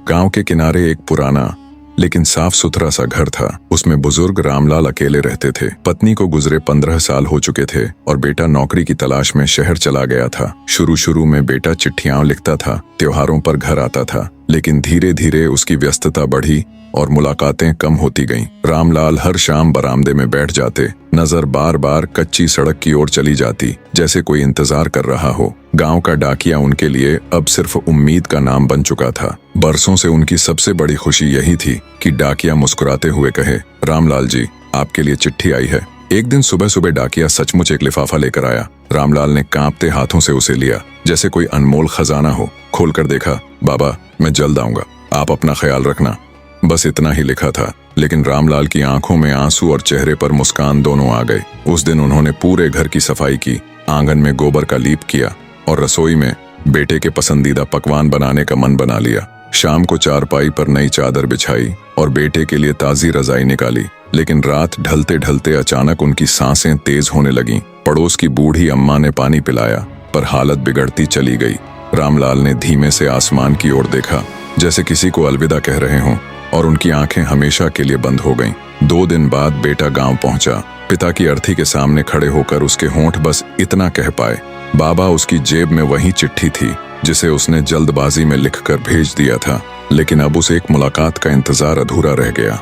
गांव के किनारे एक पुराना लेकिन साफ सुथरा सा घर था। उसमें बुजुर्ग रामलाल अकेले रहते थे। पत्नी को गुजरे 15 साल हो चुके थे और बेटा नौकरी की तलाश में शहर चला गया था। शुरू में बेटा चिट्ठियां लिखता था, त्योहारों पर घर आता था, लेकिन धीरे धीरे उसकी व्यस्तता बढ़ी और मुलाकातें कम होती गईं। रामलाल हर शाम बरामदे में बैठ जाते, नजर बार बार कच्ची सड़क की ओर चली जाती, जैसे कोई इंतजार कर रहा हो। गांव का डाकिया उनके लिए अब सिर्फ उम्मीद का नाम बन चुका था। बरसों से उनकी सबसे बड़ी खुशी यही थी कि डाकिया मुस्कुराते हुए कहे, रामलाल जी, आपके लिए चिट्ठी आई है। एक दिन सुबह सुबह डाकिया सचमुच एक लिफाफा लेकर आया। रामलाल ने कांपते हाथों से उसे लिया, जैसे कोई अनमोल खजाना हो। खोलकर देखा, बाबा, मैं जल्द आऊंगा, आप अपना ख्याल रखना। बस इतना ही लिखा था, लेकिन रामलाल की आंखों में आंसू और चेहरे पर मुस्कान दोनों आ गए। उस दिन उन्होंने पूरे घर की सफाई की, आंगन में गोबर का लीप किया और रसोई में बेटे के पसंदीदा पकवान बनाने का मन बना लिया। शाम को चारपाई पर नई चादर बिछाई और बेटे के लिए ताजी रजाई निकाली। लेकिन रात ढलते ढलते अचानक उनकी सांसें तेज होने लगीं। पड़ोस की बूढ़ी अम्मा ने पानी पिलाया, पर हालत बिगड़ती चली गई। रामलाल ने धीमे से आसमान की ओर देखा, जैसे किसी को अलविदा कह रहे हों, और उनकी आंखें हमेशा के लिए बंद हो गईं। 2 दिन बाद बेटा गांव पहुंचा। पिता की अर्थी के सामने खड़े होकर उसके होंठ बस इतना कह पाए, बाबा। उसकी जेब में वही चिट्ठी थी जिसे उसने जल्दबाजी में लिखकर भेज दिया था। लेकिन अब उसे एक मुलाकात का इंतजार अधूरा रह गया।